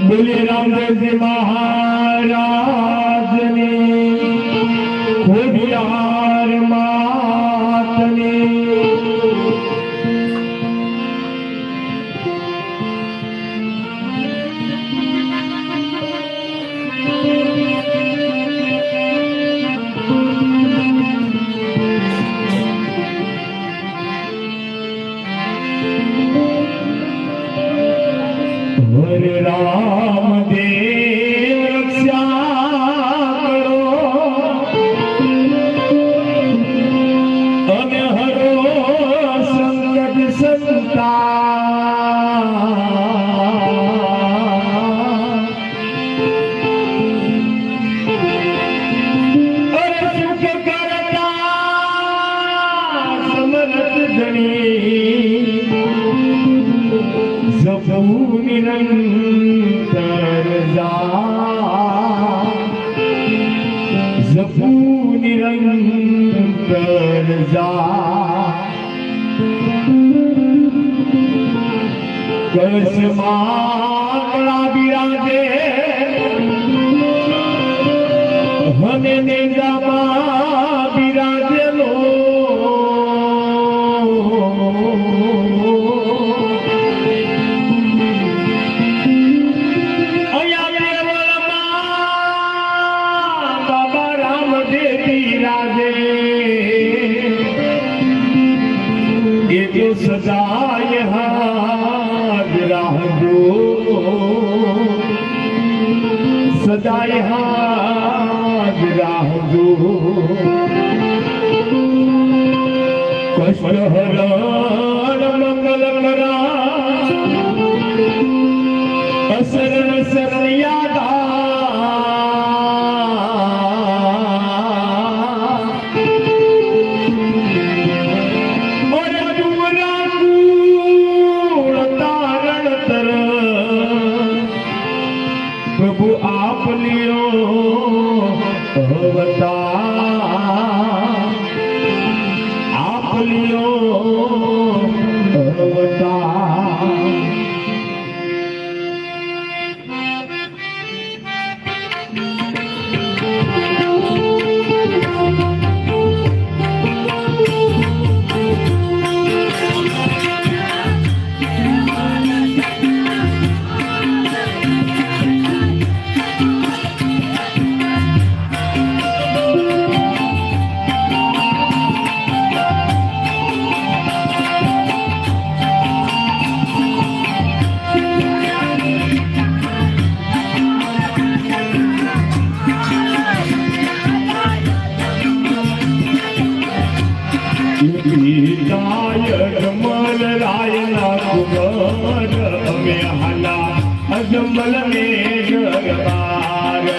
बोले रामदेव जी महाराज ने खोडियार मात ने हरे राम देव रक्षा करो अने हरो संकट संता अरे सुख करता समरथ धनी जपू निरंतर जा जपू निरंतर जा कलश माला बिराजे हने नेजा बिराजे लो सदाय हाजरा दो सदाय हाजरा दो कष्ट हरण मंगल करा असरण शरण यादा प्रभु आप लियो अवतार आप लियो अवतार अजमल रायना कुमार में हला अजमल में दरबार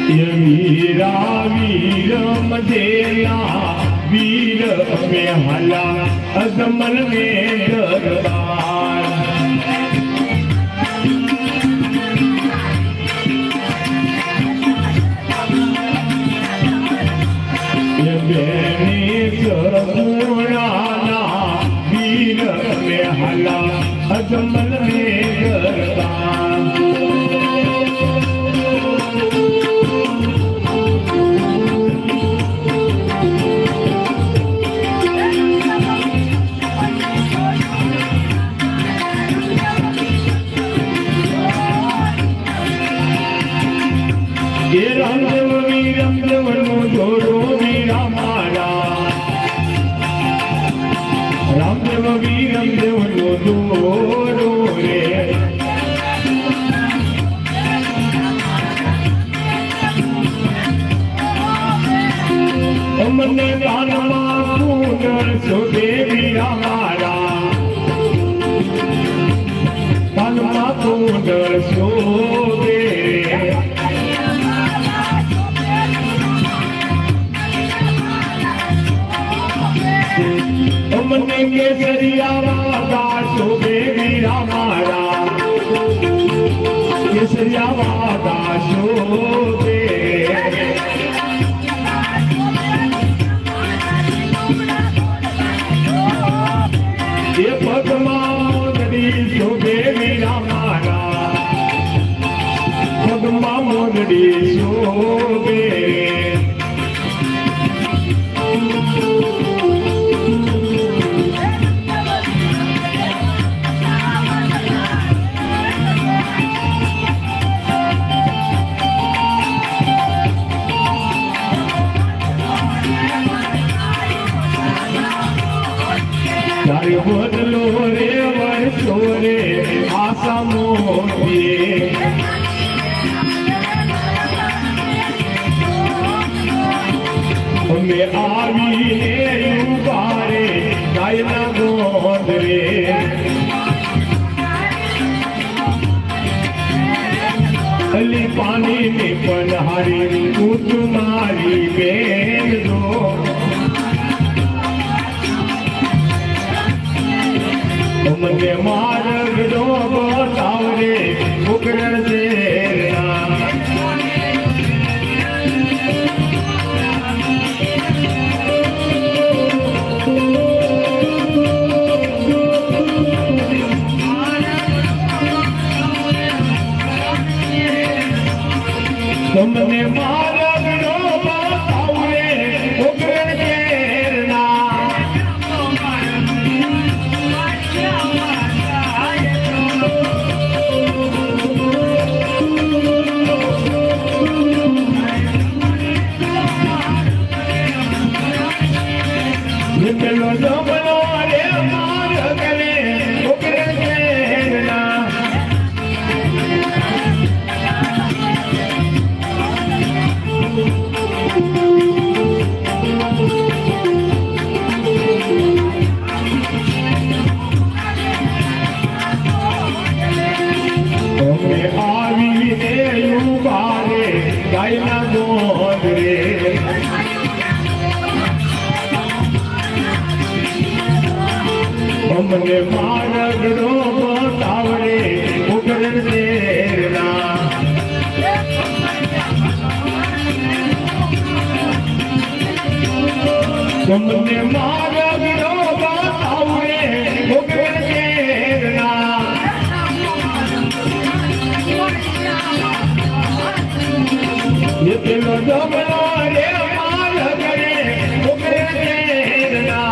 वीरा वीर मदेला वीर में हला अजमल में दरबार सरगुणाना वीर में हला अजमल में दरबार रामदेव वीरमदेव नो जोड़ो वीरा मारा रामदेव वीरमदेव नो जोड़ो रे अमने कानमा कुंडल सोदे वीरा मारा कानमा कुंडल सो મને કેસરિયા વાગા શોભે વીરા મારા કેસરિયા વાગા શોભે એ પગમાં મોદડી શોભે વીરા મારા પગમાં મોદડી શોભે તારે બદલો રે વર્ષો રે આશા મોટી અમે આવીને ઉભા રે ગાયના ગોદ રે અલી પાણી ની પનહારી તું મારી બેન દો મને માર્ગ દો બતાવરે ઉકરણ શેરના તમને માર્ગ દો બતાવરે ઉકરણ શેરના પેલો જમલો રે માર્ગ રે ઉકરણ શેરના અમે આવીને ઉભા રે ગાયના ગોદ રે અમને માર્ગ નો બતાવરે ઉકરણ શેરના તમને માર્ગ નો બતાવરે ઉકરણ શેરના ये पेलो जमलो रे मार्ग रे उकरण शेરના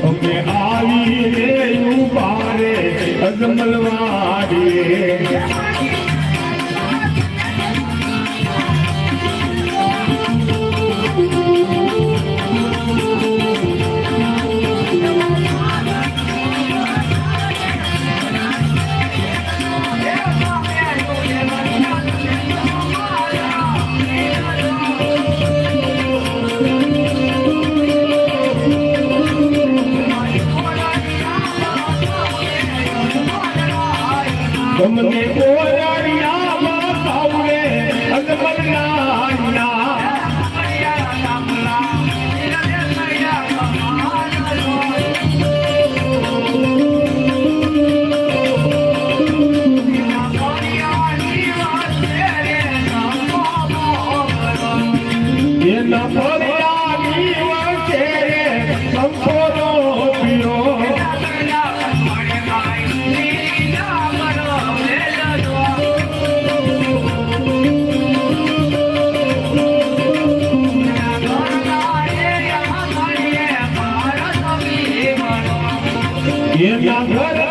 અમે આવીને ઉભા રે અજમલવાડી તમને ઓરડિયા બતાવરે અજમલના એના પર્યાની વચ્ચે સંપોનો પીરો એના ઘર